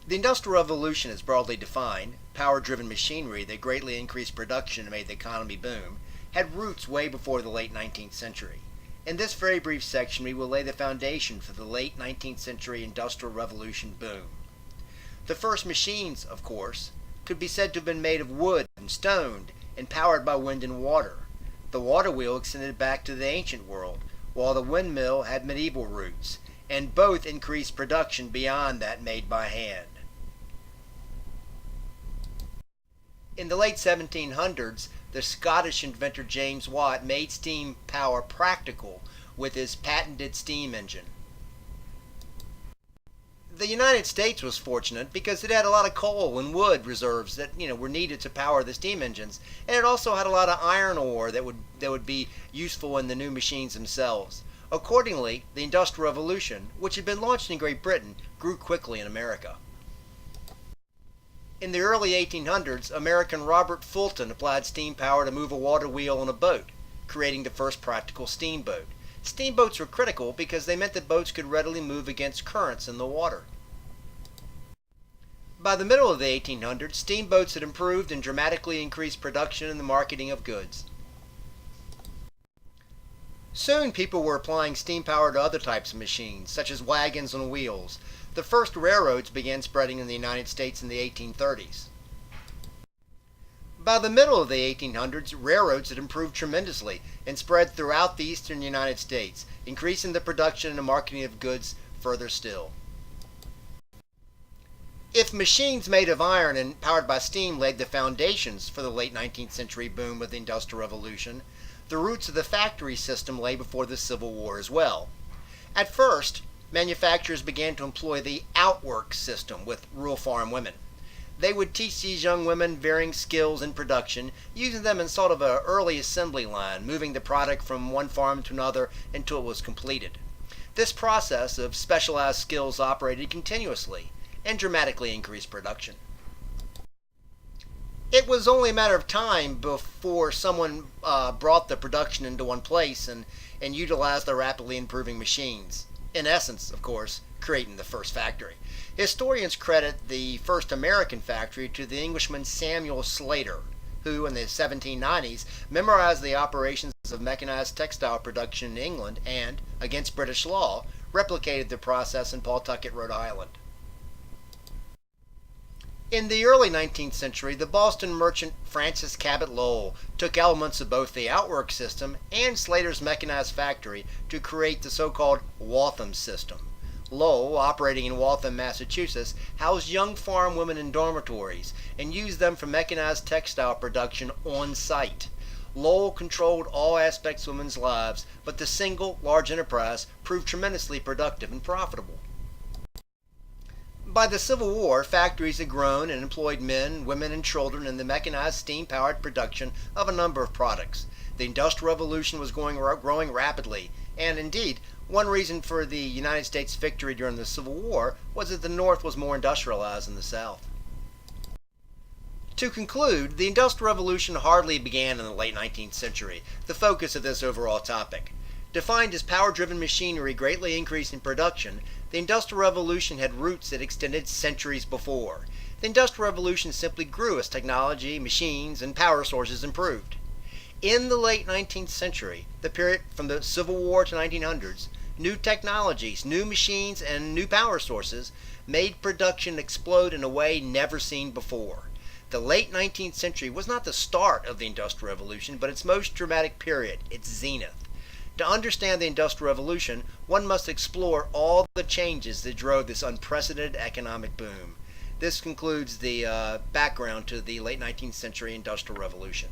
The Industrial Revolution is broadly defined. Power-driven machinery that greatly increased production and made the economy boom had roots way before the late 19th century. In this very brief section, we will lay the foundation for the late 19th century Industrial Revolution boom. The first machines, of course, could be said to have been made of wood and stone and powered by wind and water. The water wheel extended back to the ancient world, while the windmill had medieval roots, and both increased production beyond that made by hand. In the late 1700s, the Scottish inventor James Watt made steam power practical with his patented steam engine. The United States was fortunate because it had a lot of coal and wood reserves that were needed to power the steam engines, and it also had a lot of iron ore that would be useful in the new machines themselves. Accordingly, the Industrial Revolution, which had been launched in Great Britain, grew quickly in America. In the early 1800s, American Robert Fulton applied steam power to move a water wheel on a boat, creating the first practical steamboat. Steamboats were critical because they meant that boats could readily move against currents in the water. By the middle of the 1800s, steamboats had improved and dramatically increased production and the marketing of goods. Soon people were applying steam power to other types of machines, such as wagons on wheels. The first railroads began spreading in the United States in the 1830s. By the middle of the 1800s, railroads had improved tremendously and spread throughout the eastern United States, increasing the production and the marketing of goods further still. If machines made of iron and powered by steam laid the foundations for the late 19th century boom of the Industrial Revolution, the roots of the factory system lay before the Civil War as well. At first, manufacturers began to employ the outwork system with rural farm women. They would teach these young women varying skills in production, using them in sort of an early assembly line, moving the product from one farm to another until it was completed. This process of specialized skills operated continuously and dramatically increased production. It was only a matter of time before someone brought the production into one place and utilized the rapidly improving machines. In essence, of course, creating the first factory. Historians credit the first American factory to the Englishman Samuel Slater, who in the 1790s memorized the operations of mechanized textile production in England and, against British law, replicated the process in Pawtucket, Rhode Island. In the early 19th century, the Boston merchant Francis Cabot Lowell took elements of both the outwork system and Slater's mechanized factory to create the so-called Waltham system. Lowell, operating in Waltham, Massachusetts, housed young farm women in dormitories and used them for mechanized textile production on site. Lowell controlled all aspects of women's lives, but the single, large enterprise proved tremendously productive and profitable. By the Civil War, factories had grown and employed men, women, and children in the mechanized steam-powered production of a number of products. The Industrial Revolution was growing rapidly, and indeed, one reason for the United States' victory during the Civil War was that the North was more industrialized than the South. To conclude, the Industrial Revolution hardly began in the late 19th century, the focus of this overall topic. Defined as power-driven machinery greatly increased in production, the Industrial Revolution had roots that extended centuries before. The Industrial Revolution simply grew as technology, machines, and power sources improved. In the late 19th century, the period from the Civil War to 1900s, new technologies, new machines, and new power sources made production explode in a way never seen before. The late 19th century was not the start of the Industrial Revolution, but its most dramatic period, its zenith. To understand the Industrial Revolution, one must explore all the changes that drove this unprecedented economic boom. This concludes the background to the late 19th century Industrial Revolution.